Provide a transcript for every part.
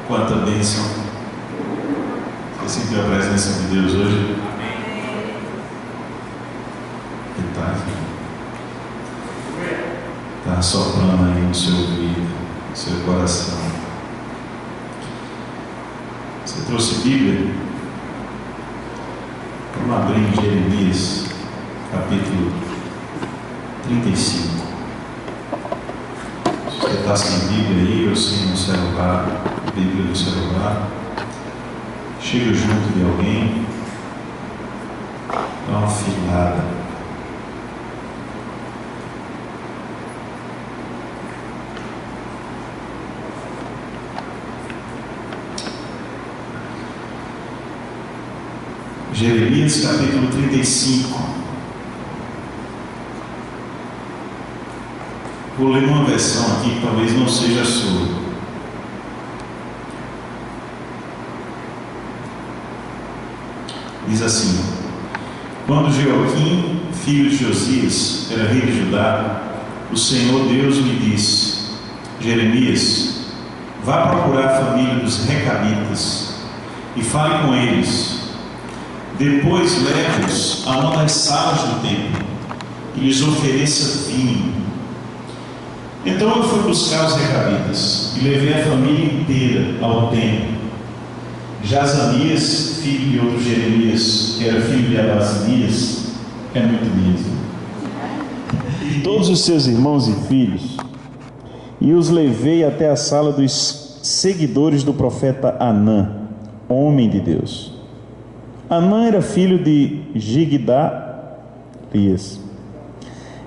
Quanta bênção. Você sentiu a presença de Deus hoje? Que tal? Está soprando aí no seu ouvido, no seu coração. Você trouxe Bíblia? Vamos abrir em Jeremias, capítulo 35. Se você está sem Bíblia aí, ou sem no celular, Bíblia no celular, chega junto de alguém, dá uma filhada. Jeremias capítulo 35. Vou ler uma versão aqui que talvez não seja a sua. Diz assim: quando Joaquim, filho de Josias, era rei de Judá, o Senhor Deus me disse: Jeremias, vá procurar a família dos Recabitas e fale com eles. Depois leve-os a uma das salas do templo e lhes ofereça vinho. Então eu fui buscar os Recabitas e levei a família inteira ao templo. Jazanias, filho de outro Jeremias, que era filho de Abazinias, é muito lindo, e todos os seus irmãos e filhos, e os levei até a sala dos seguidores do profeta Anã, homem de Deus. Anã era filho de Gigdalias.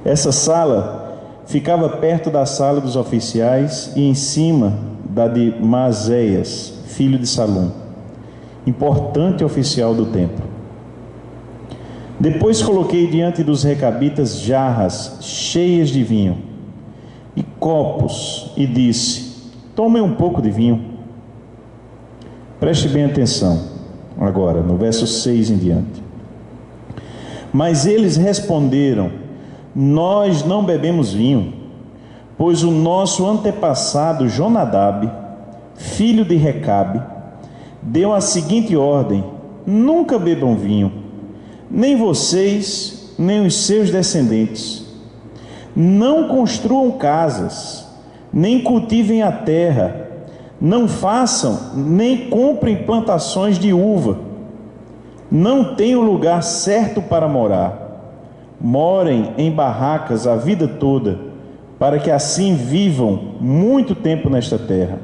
Essa sala ficava perto da sala dos oficiais e em cima da de Maséias, filho de Salum, importante oficial do templo. Depois coloquei diante dos Recabitas jarras cheias de vinho e copos e disse: tomem um pouco de vinho. Preste bem atenção agora, no verso 6 em diante. Mas eles responderam: nós não bebemos vinho, pois o nosso antepassado Jonadab, filho de Recabe, deu a seguinte ordem: nunca bebam vinho, nem vocês, nem os seus descendentes. Não construam casas, nem cultivem a terra, não façam, nem comprem plantações de uva. Não tenham lugar certo para morar. Morem em barracas a vida toda, para que assim vivam muito tempo nesta terra.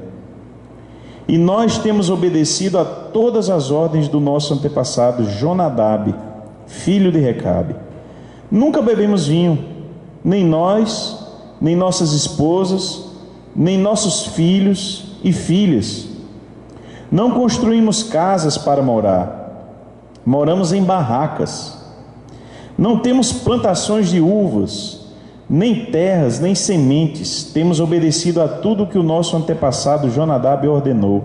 E nós temos obedecido a todas as ordens do nosso antepassado Jonadab, filho de Recabe. Nunca bebemos vinho, nem nós, nem nossas esposas, nem nossos filhos e filhas. Não construímos casas para morar, moramos em barracas. Não temos plantações de uvas, nem terras, nem sementes. Temos obedecido a tudo que o nosso antepassado Jonadab ordenou.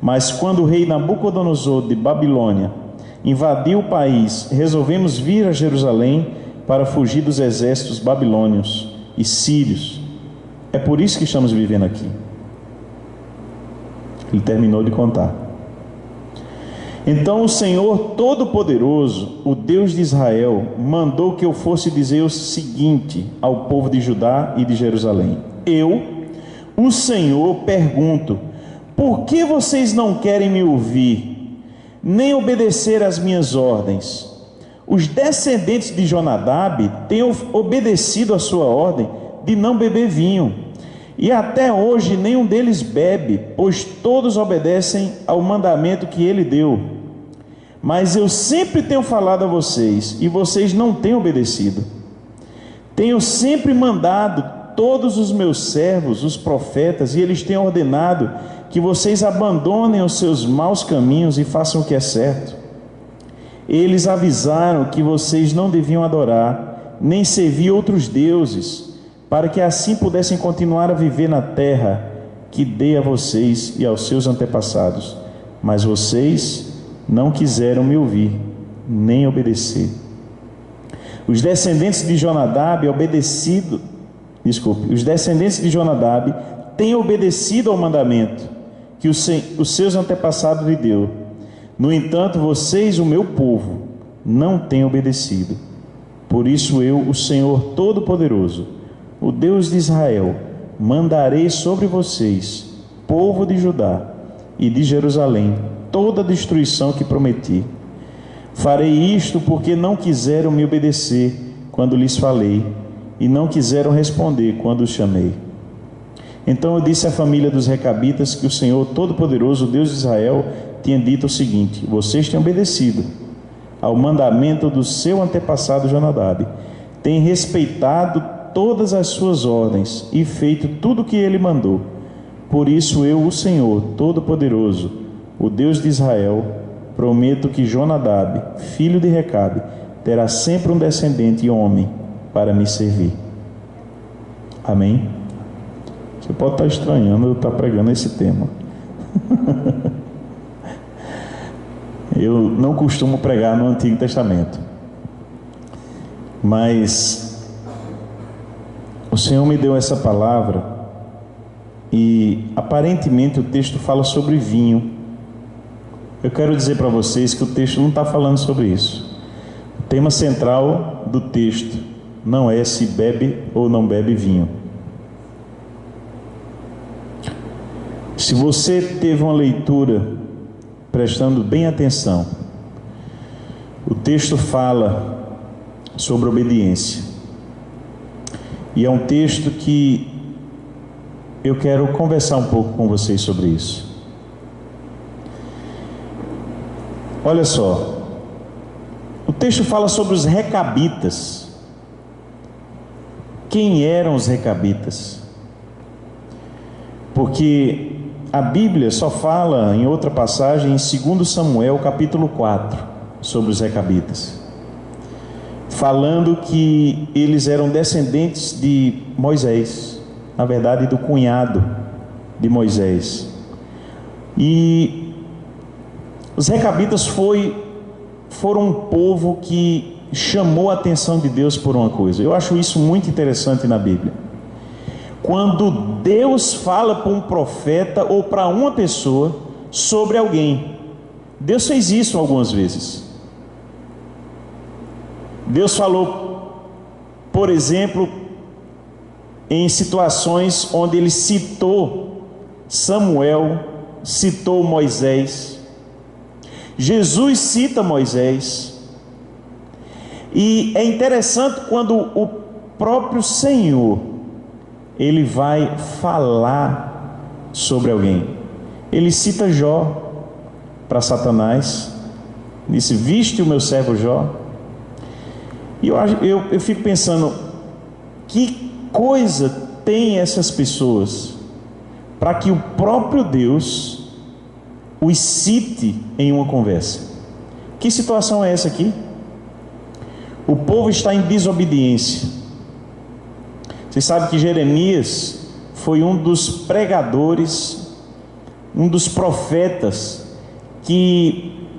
Mas quando o rei Nabucodonosor de Babilônia invadiu o país, resolvemos vir a Jerusalém para fugir dos exércitos babilônios e sírios. É por isso que estamos vivendo aqui. Ele terminou de contar. Então o Senhor Todo-Poderoso, o Deus de Israel, mandou que eu fosse dizer o seguinte ao povo de Judá e de Jerusalém: eu, o Senhor, pergunto: por que vocês não querem me ouvir, nem obedecer às minhas ordens? Os descendentes de Jonadab têm obedecido a sua ordem de não beber vinho, e até hoje nenhum deles bebe, pois todos obedecem ao mandamento que ele deu. Mas eu sempre tenho falado a vocês, e vocês não têm obedecido. Tenho sempre mandado todos os meus servos, os profetas, e eles têm ordenado que vocês abandonem os seus maus caminhos e façam o que é certo. Eles avisaram que vocês não deviam adorar, nem servir outros deuses, para que assim pudessem continuar a viver na terra que dei a vocês e aos seus antepassados. Mas vocês não quiseram me ouvir, nem obedecer. Os descendentes de Jonadab têm obedecido ao mandamento que os seus antepassados lhe deu. No entanto, vocês, o meu povo, não têm obedecido. Por isso eu, o Senhor Todo-Poderoso, o Deus de Israel, mandarei sobre vocês, povo de Judá e de Jerusalém, toda a destruição que prometi. Farei isto porque não quiseram me obedecer quando lhes falei, e não quiseram responder quando os chamei. Então eu disse à família dos Recabitas que o Senhor Todo-Poderoso, o Deus de Israel, tinha dito o seguinte: vocês têm obedecido ao mandamento do seu antepassado Jonadab, têm respeitado todas as suas ordens e feito tudo o que ele mandou. Por isso eu, o Senhor Todo-Poderoso, o Deus de Israel, prometo que Jonadab, filho de Recabe, terá sempre um descendente homem para me servir. Amém? Você pode estar estranhando eu estar pregando esse tema. Eu não costumo pregar no Antigo Testamento, mas o Senhor me deu essa palavra e aparentemente o texto fala sobre vinho. Eu quero dizer para vocês que o texto não está falando sobre isso. O tema central do texto não é se bebe ou não bebe vinho. Se você teve uma leitura prestando bem atenção, o texto fala sobre obediência. E é um texto que eu quero conversar um pouco com vocês sobre isso. Olha só, o texto fala sobre os Recabitas. Quem eram os Recabitas? Porque a Bíblia só fala em outra passagem, em 2 Samuel capítulo 4, sobre os Recabitas, falando que eles eram descendentes de Moisés, na verdade do cunhado de Moisés. E os Recabitas foram um povo que chamou a atenção de Deus por uma coisa. Eu acho isso muito interessante na Bíblia. Quando Deus fala para um profeta ou para uma pessoa sobre alguém, Deus fez isso algumas vezes. Deus falou, por exemplo, em situações onde ele citou Samuel, citou Moisés. Jesus cita Moisés. E é interessante quando o próprio Senhor ele vai falar sobre alguém. Ele cita Jó para Satanás, disse: viste o meu servo Jó? E eu fico pensando, que coisa tem essas pessoas para que o próprio Deus os cite em uma conversa? Que situação é essa aqui? O povo está em desobediência. Vocês sabem que Jeremias foi um dos pregadores, um dos profetas que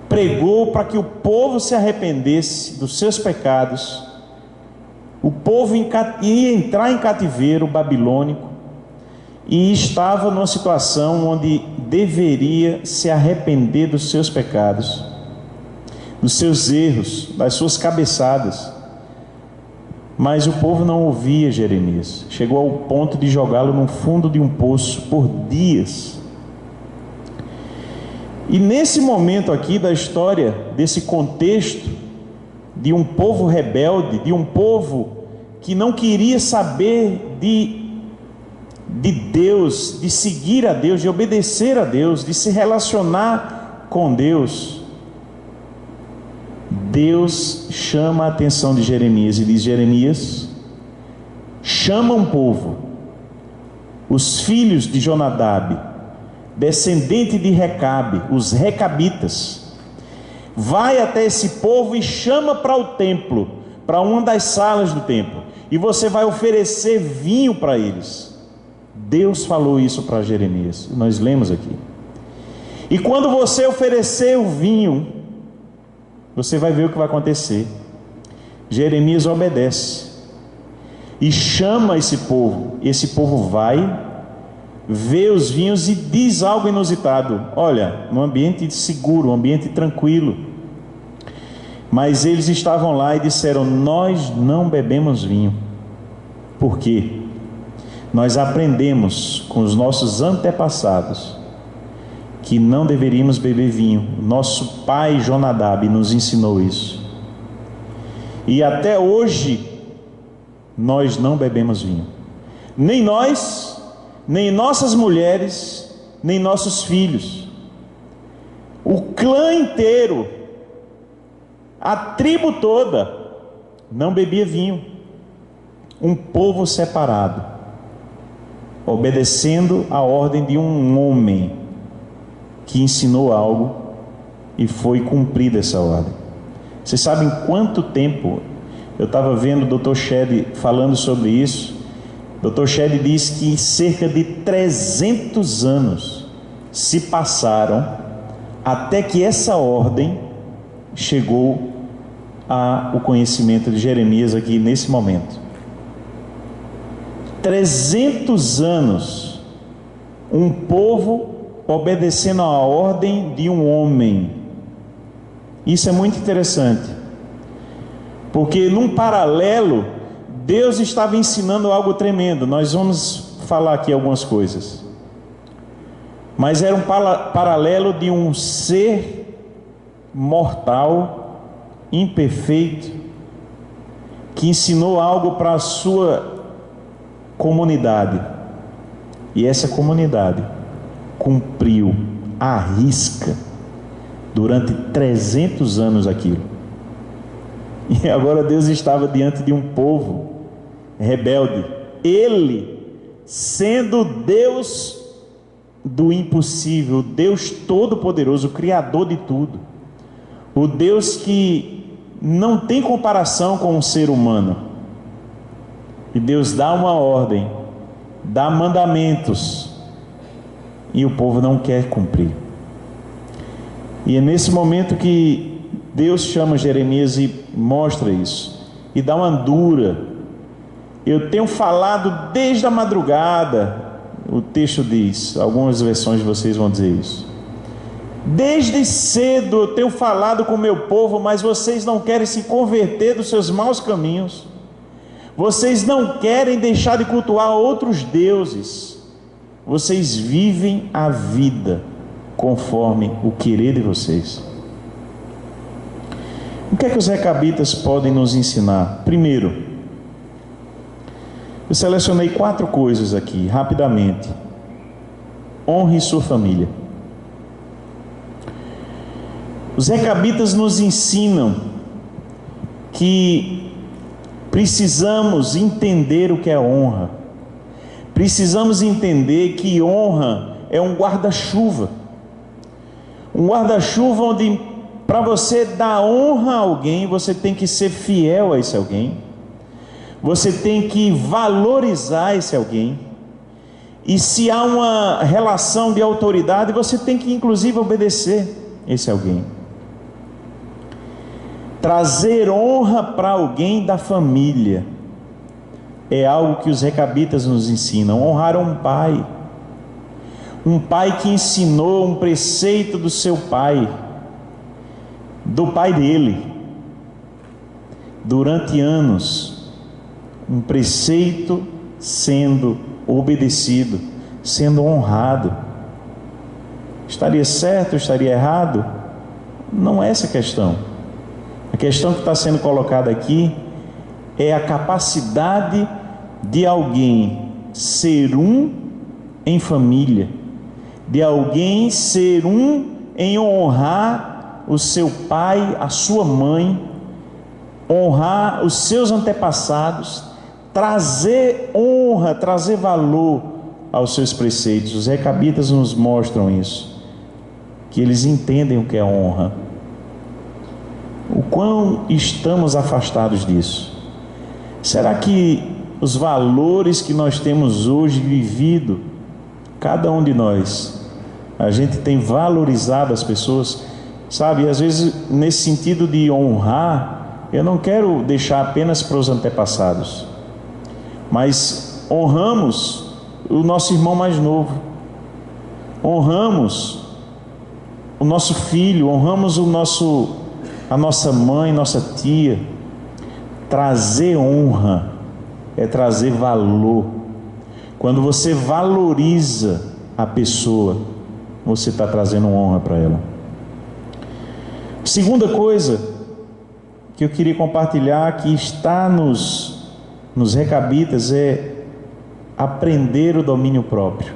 pregou para que o povo se arrependesse dos seus pecados. O povo ia entrar em cativeiro babilônico e estava numa situação onde deveria se arrepender dos seus pecados, dos seus erros, das suas cabeçadas. Mas o povo não ouvia Jeremias. Chegou ao ponto de jogá-lo no fundo de um poço por dias. E nesse momento aqui da história, desse contexto de um povo rebelde, de um povo que não queria saber de Deus, de seguir a Deus, de obedecer a Deus, de se relacionar com Deus, Deus chama a atenção de Jeremias e diz: Jeremias, chama um povo, os filhos de Jonadab, descendente de Recabe, os Recabitas. Vai até esse povo e chama para o templo, para uma das salas do templo, e você vai oferecer vinho para eles. Deus falou isso para Jeremias, nós lemos aqui. E quando você oferecer o vinho, você vai ver o que vai acontecer. Jeremias obedece e chama esse povo. Esse povo vai, vê os vinhos e diz algo inusitado. Olha, num ambiente seguro, um ambiente tranquilo. Mas eles estavam lá e disseram: nós não bebemos vinho. Por quê? Nós aprendemos com os nossos antepassados que não deveríamos beber vinho. Nosso pai Jonadab nos ensinou isso. E até hoje nós não bebemos vinho. Nem nós, nem nossas mulheres, nem nossos filhos. O clã inteiro, a tribo toda, não bebia vinho. Um povo separado, obedecendo a ordem de um homem que ensinou algo e foi cumprida essa ordem. Vocês sabem quanto tempo? Eu estava vendo o Dr. Shedd falando sobre isso. O Dr. Shedd diz que cerca de 300 anos se passaram até que essa ordem chegou ao conhecimento de Jeremias aqui nesse momento. 300 anos, um povo obedecendo a ordem de um homem. Isso é muito interessante, porque num paralelo, Deus estava ensinando algo tremendo. Nós vamos falar aqui algumas coisas, mas era um paralelo de um ser mortal, imperfeito, que ensinou algo para a sua comunidade, e essa comunidade cumpriu à risca durante 300 anos aquilo. E agora Deus estava diante de um povo rebelde, ele sendo Deus do impossível, Deus todo-poderoso, o Criador de tudo, o Deus que não tem comparação com um ser humano. E Deus dá uma ordem, dá mandamentos, e o povo não quer cumprir. E é nesse momento que Deus chama Jeremias e mostra isso, e dá uma dura. Eu tenho falado desde a madrugada, o texto diz, algumas versões de vocês vão dizer isso. Desde cedo eu tenho falado com o meu povo, mas vocês não querem se converter dos seus maus caminhos. Vocês não querem deixar de cultuar outros deuses. Vocês vivem a vida conforme o querer de vocês. O que é que os recabitas podem nos ensinar? Primeiro, eu selecionei 4 coisas aqui, rapidamente. Honre sua família. Os recabitas nos ensinam que precisamos entender o que é honra. Precisamos entender que honra é um guarda-chuva. Um guarda-chuva onde, para você dar honra a alguém, você tem que ser fiel a esse alguém. Você tem que valorizar esse alguém. E se há uma relação de autoridade, você tem que inclusive obedecer esse alguém. Trazer honra para alguém da família é algo que os recabitas nos ensinam. Honrar um pai que ensinou um preceito do seu pai, do pai dele, durante anos, um preceito sendo obedecido, sendo honrado. Estaria certo, estaria errado? Não é essa a questão. A questão que está sendo colocada aqui é a capacidade de alguém ser um em família, de alguém ser um em honrar o seu pai, a sua mãe, honrar os seus antepassados, trazer honra, trazer valor aos seus preceitos. Os recabitas nos mostram isso, que eles entendem o que é honra. O quão estamos afastados disso? Será que os valores que nós temos hoje vivido, cada um de nós, a gente tem valorizado as pessoas? Sabe, às vezes nesse sentido de honrar, eu não quero deixar apenas para os antepassados, mas honramos o nosso irmão mais novo, honramos o nosso filho, honramos a nossa mãe, nossa tia. Trazer honra é trazer valor. Quando você valoriza a pessoa, você está trazendo honra para ela. Segunda coisa que eu queria compartilhar, que está nos recabitas, é aprender o domínio próprio.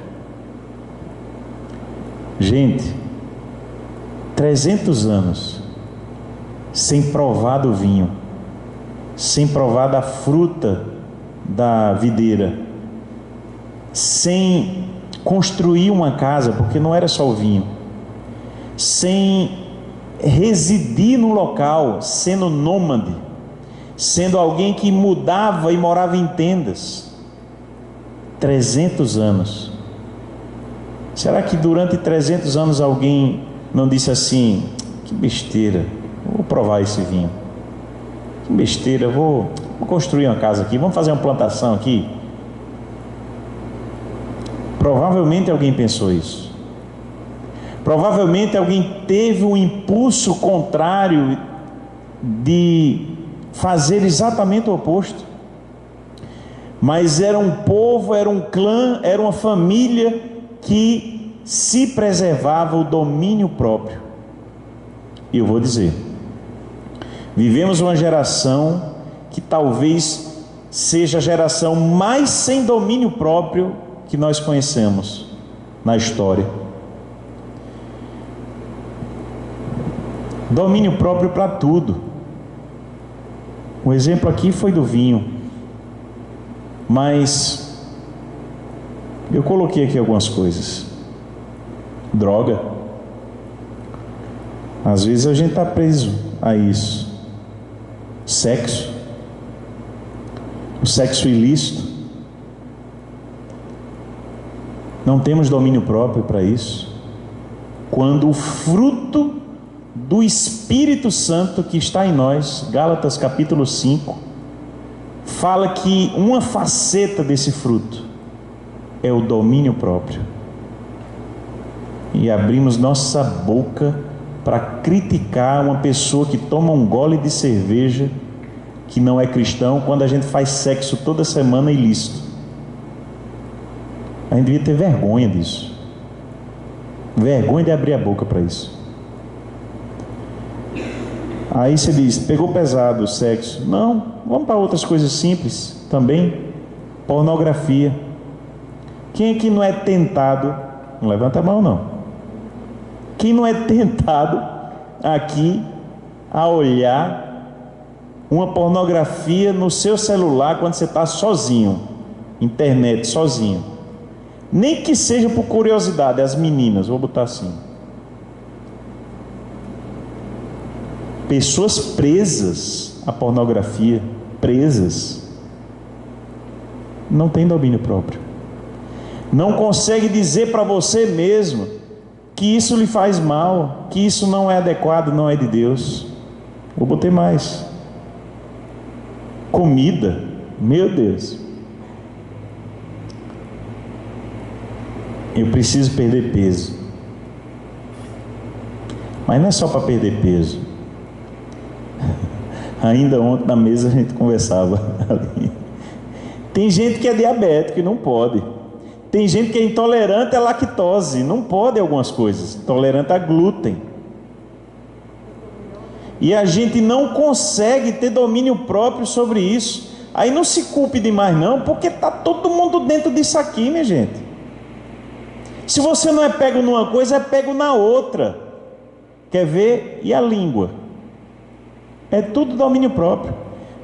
Gente, 300 anos sem provar do vinho, sem provar da fruta da videira, sem construir uma casa, porque não era só o vinho, sem residir no local, sendo nômade, sendo alguém que mudava e morava em tendas. 300 anos. Será que durante 300 anos alguém não disse assim: que besteira, vou provar esse vinho, que besteira, vou construir uma casa aqui, vamos fazer uma plantação aqui? Provavelmente alguém pensou isso. Provavelmente alguém teve um impulso contrário de fazer exatamente o oposto. Mas era um povo, era um clã, era uma família que se preservava o domínio próprio. E eu vou dizer, vivemos uma geração que talvez seja a geração mais sem domínio próprio que nós conhecemos na história. Domínio próprio para tudo. O exemplo aqui foi do vinho, mas eu coloquei aqui algumas coisas. Droga. Às vezes a gente está preso a isso. Sexo. O sexo ilícito. Não temos domínio próprio para isso. Quando o fruto do Espírito Santo que está em nós, Gálatas capítulo 5, fala que uma faceta desse fruto é o domínio próprio. E abrimos nossa boca para criticar uma pessoa que toma um gole de cerveja, que não é cristão, quando a gente faz sexo toda semana ilícito. A gente devia ter vergonha disso. Vergonha de abrir a boca para isso. Aí você diz, pegou pesado o sexo. Não, vamos para outras coisas simples também. Pornografia. Quem é que não é tentado? Não levanta a mão não. Quem não é tentado aqui a olhar uma pornografia no seu celular quando você está sozinho, internet sozinho, nem que seja por curiosidade, as meninas, vou botar assim, pessoas presas à pornografia, presas, não tem domínio próprio, não consegue dizer para você mesmo que isso lhe faz mal, que isso não é adequado, não é de Deus. Vou botar mais. Comida, meu Deus, eu preciso perder peso, mas não é só para perder peso. Ainda ontem na mesa a gente conversava ali. Tem gente que é diabético e não pode. Tem gente que é intolerante à lactose, não pode algumas coisas, intolerante a glúten. E a gente não consegue ter domínio próprio sobre isso. Aí não se culpe demais não, porque está todo mundo dentro disso aqui, minha gente. Se você não é pego numa coisa, é pego na outra. Quer ver? E a língua? É tudo domínio próprio.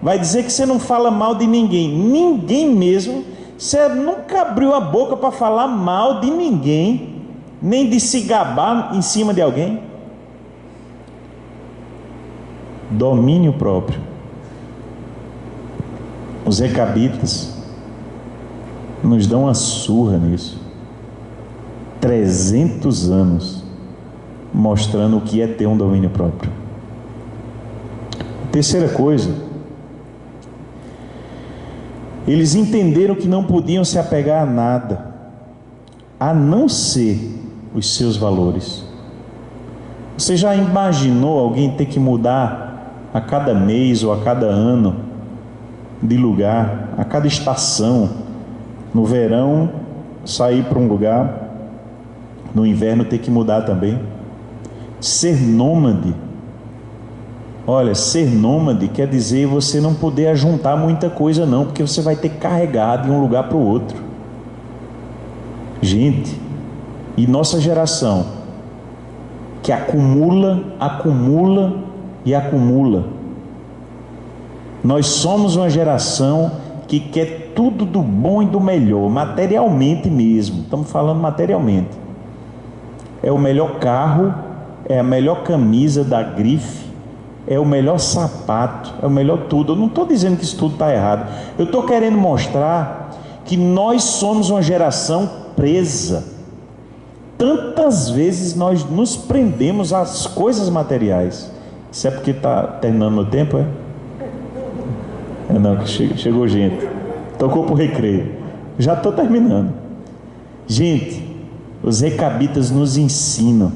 Vai dizer que você não fala mal de ninguém. Ninguém mesmo. Você nunca abriu a boca para falar mal de ninguém, nem de se gabar em cima de alguém. Domínio próprio. Os recabitas nos dão uma surra nisso. 300 anos mostrando o que é ter um domínio próprio. Terceira coisa, eles entenderam que não podiam se apegar a nada. a não ser os seus valores. Você já imaginou alguém ter que mudar a cada mês ou a cada ano de lugar, a cada estação? No verão sair para um lugar, no inverno ter que mudar também. Ser nômade. Olha, ser nômade quer dizer você não poder ajuntar muita coisa não, porque você vai ter que carregar de um lugar para o outro. Gente, e nossa geração, que acumula, acumula e acumula. Nós somos uma geração que quer tudo do bom e do melhor, materialmente mesmo, estamos falando materialmente. É o melhor carro, é a melhor camisa da grife, é o melhor sapato, é o melhor tudo. Eu não estou dizendo que isso tudo está errado, eu estou querendo mostrar que nós somos uma geração presa. Tantas vezes nós nos prendemos às coisas materiais. Isso é porque está terminando o tempo, é? É não, que chegou gente. Tocou para o recreio. Já estou terminando. Gente, os recabitas nos ensinam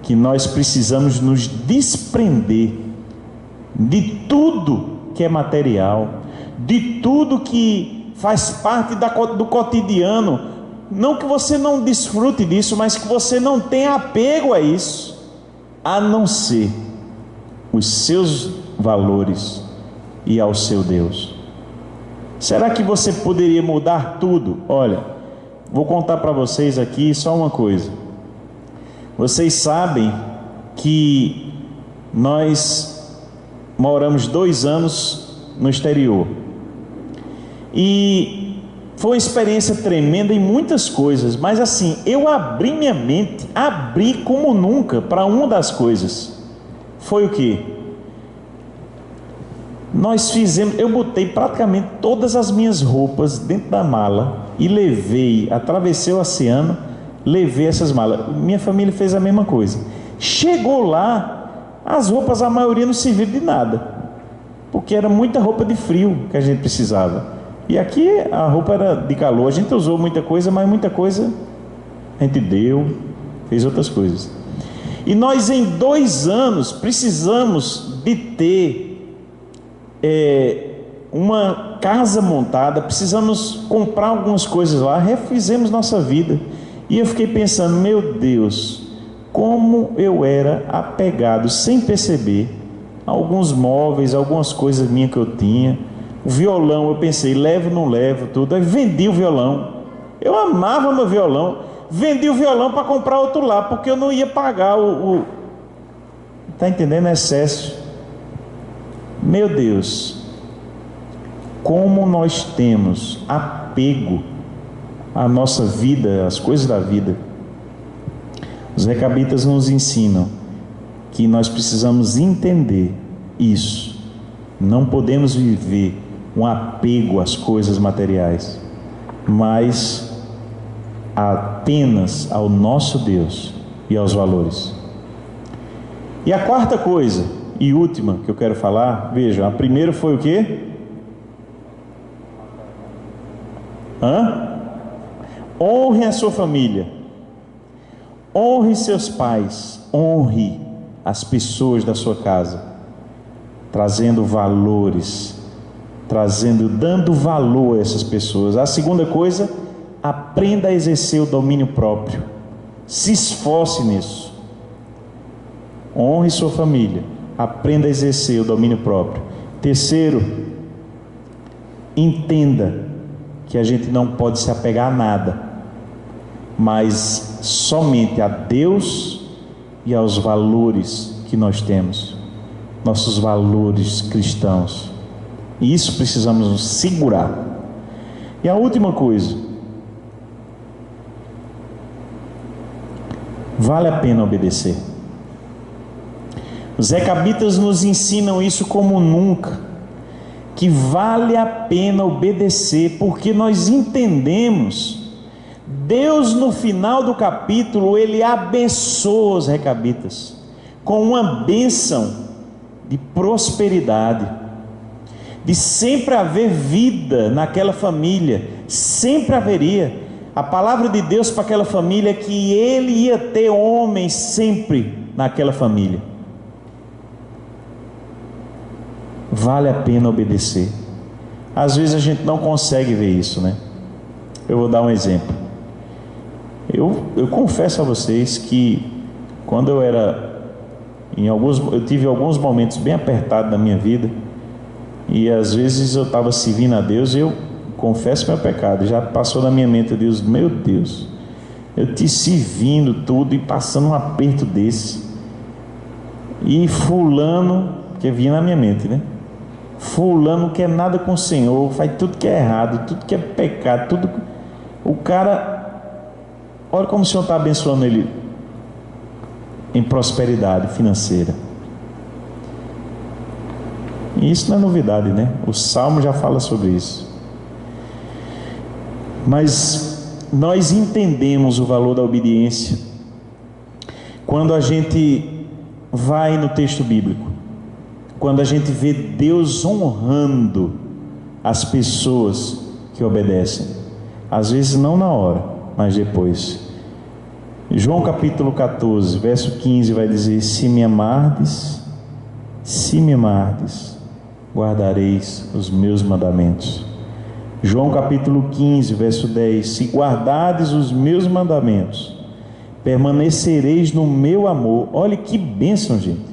que nós precisamos nos desprender de tudo que é material, de tudo que faz parte do cotidiano. Não que você não desfrute disso, mas que você não tenha apego a isso, a não ser os seus valores e ao seu Deus. Será que você poderia mudar tudo? Olha, vou contar para vocês aqui só uma coisa. Vocês sabem que nós moramos 2 anos no exterior e foi uma experiência tremenda em muitas coisas, mas assim, eu abri minha mente, abri como nunca para uma das coisas. Foi o quê? Nós fizemos, eu botei praticamente todas as minhas roupas dentro da mala e levei, atravessei o oceano, levei essas malas. Minha família fez a mesma coisa. Chegou lá, as roupas, a maioria não serviram de nada, porque era muita roupa de frio que a gente precisava. E aqui a roupa era de calor, a gente usou muita coisa, mas muita coisa a gente deu, fez outras coisas. E nós em 2 anos precisamos de ter uma casa montada, precisamos comprar algumas coisas lá, refizemos nossa vida. E eu fiquei pensando, meu Deus, como eu era apegado sem perceber a alguns móveis, algumas coisas minhas que eu tinha. O violão, eu pensei, levo, não levo, tudo. Aí vendi o violão. Eu amava meu violão. Vendi o violão para comprar outro lá, porque eu não ia pagar Está entendendo? Excesso. Meu Deus, como nós temos apego à nossa vida, às coisas da vida. Os recabitas nos ensinam que nós precisamos entender isso. Não podemos viver um apego às coisas materiais, mas apenas ao nosso Deus e aos valores. E a quarta coisa e última que eu quero falar, vejam, a primeira foi o quê? Honre a sua família, honre seus pais, honre as pessoas da sua casa, trazendo valores, dando valor a essas pessoas. A segunda coisa, aprenda a exercer o domínio próprio, se esforce nisso. Honre sua família, aprenda a exercer o domínio próprio. Terceiro, entenda que a gente não pode se apegar a nada, mas somente a Deus e aos valores que nós temos, nossos valores cristãos. E isso precisamos nos segurar. E a última coisa, vale a pena obedecer. Os recabitas nos ensinam isso como nunca, que vale a pena obedecer, porque nós entendemos, Deus no final do capítulo, Ele abençoa os recabitas com uma bênção de prosperidade, de sempre haver vida naquela família, sempre haveria. A palavra de Deus para aquela família é que ele ia ter homens sempre naquela família. Vale a pena obedecer. Às vezes a gente não consegue ver isso, né? Eu vou dar um exemplo. Eu confesso a vocês que quando eu tive alguns momentos bem apertados na minha vida, e às vezes eu estava servindo a Deus, e eu confesso meu pecado, já passou na minha mente, Deus, meu Deus, eu te servindo tudo e passando um aperto desse, e fulano, que vinha na minha mente, né? Fulano não quer nada com o Senhor, faz tudo que é errado, tudo que é pecado, tudo. O cara, olha como o Senhor está abençoando ele em prosperidade financeira. E isso não é novidade, né? O Salmo já fala sobre isso. Mas nós entendemos o valor da obediência quando a gente vai no texto bíblico, quando a gente vê Deus honrando as pessoas que obedecem. Às vezes não na hora, mas depois. João capítulo 14, verso 15 vai dizer: se me amardes, guardareis os meus mandamentos. João capítulo 15, verso 10: se guardardes os meus mandamentos, permanecereis no meu amor. Olha que bênção, gente.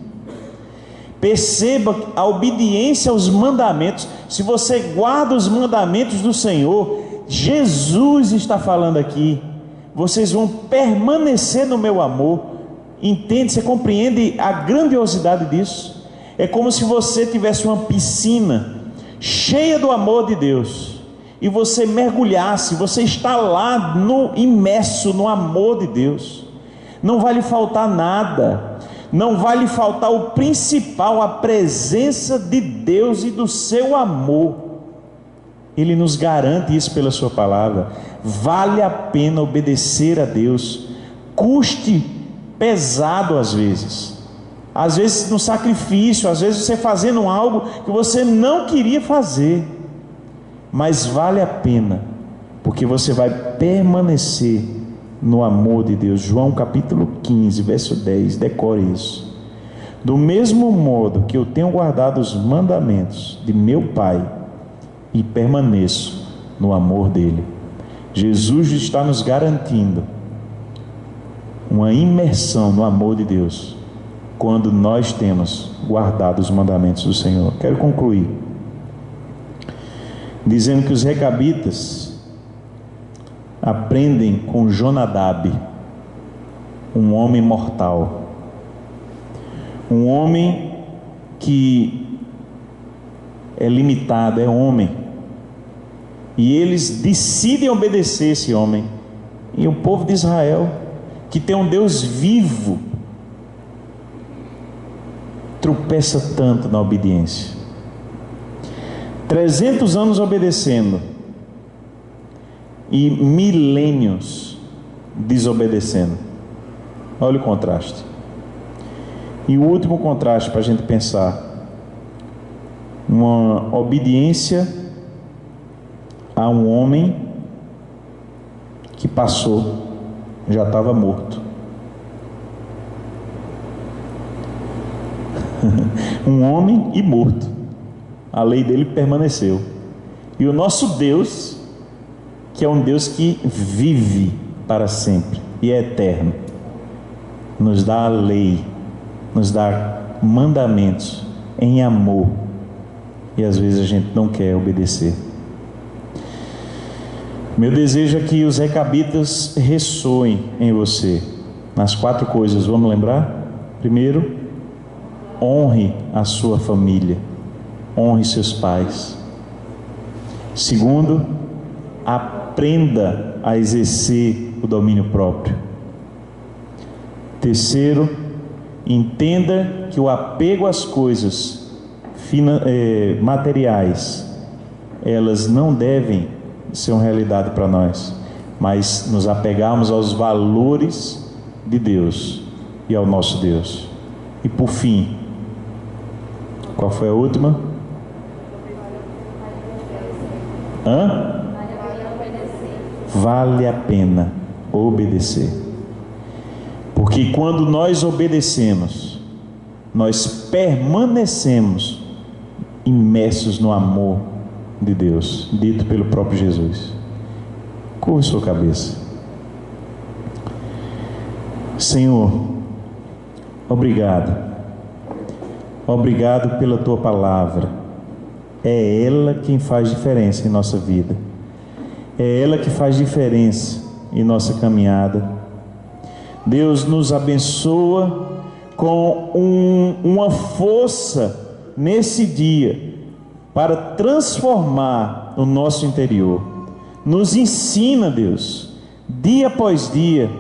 Perceba a obediência aos mandamentos. Se você guarda os mandamentos do Senhor, Jesus está falando aqui, vocês vão permanecer no meu amor. Entende? Você compreende a grandiosidade disso? É como se você tivesse uma piscina cheia do amor de Deus, e você mergulhasse, você está lá imerso no amor de Deus. Não vai lhe faltar nada, não vai lhe faltar o principal, a presença de Deus e do seu amor. Ele nos garante isso pela sua palavra. Vale a pena obedecer a Deus, custe pesado às vezes no sacrifício, às vezes você fazendo algo que você não queria fazer, mas vale a pena, porque você vai permanecer no amor de Deus. João capítulo 15, verso 10, decore isso. Do mesmo modo que eu tenho guardado os mandamentos de meu Pai e permaneço no amor dele. Jesus está nos garantindo uma imersão no amor de Deus quando nós temos guardado os mandamentos do Senhor. Quero concluir dizendo que os recabitas aprendem com Jonadab, um homem mortal, um homem que é limitado, é homem, e eles decidem obedecer esse homem. E o povo de Israel, que tem um Deus vivo, tropeça tanto na obediência. 300 anos obedecendo e milênios desobedecendo. Olha o contraste. E o último contraste para a gente pensar: uma obediência a um homem que passou, já estava morto. Um homem e morto, a lei dele permaneceu. E o nosso Deus, que é um Deus que vive para sempre e é eterno, nos dá a lei, nos dá mandamentos em amor, e às vezes a gente não quer obedecer. Meu desejo é que os recabitas ressoem em você nas 4 coisas. Vamos lembrar? Primeiro, honre a sua família, honre seus pais. Segundo, aprenda a exercer o domínio próprio. Terceiro, entenda que o apego às coisas materiais, elas não devem ser uma realidade para nós, mas nos apegarmos aos valores de Deus e ao nosso Deus. E por fim, qual foi a última? vale a pena obedecer. Porque quando nós obedecemos, nós permanecemos imersos no amor de Deus, dito pelo próprio Jesus. Curva sua cabeça. Senhor, obrigado. Obrigado pela tua palavra. É ela quem faz diferença em nossa vida. É ela que faz diferença em nossa caminhada. Deus nos abençoa com uma força nesse dia para transformar o nosso interior. Nos ensina, Deus, dia após dia.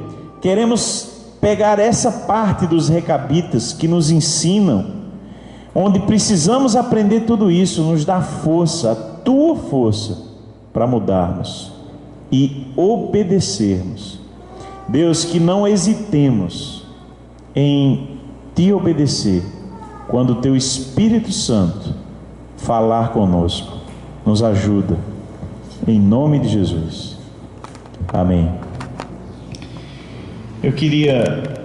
Queremos pegar essa parte dos recabitas que nos ensinam, onde precisamos aprender tudo isso. Nos dá força, a tua força, para mudarmos e obedecermos. Deus, que não hesitemos em te obedecer quando o teu Espírito Santo falar conosco. Nos ajuda, em nome de Jesus. Amém. Eu queria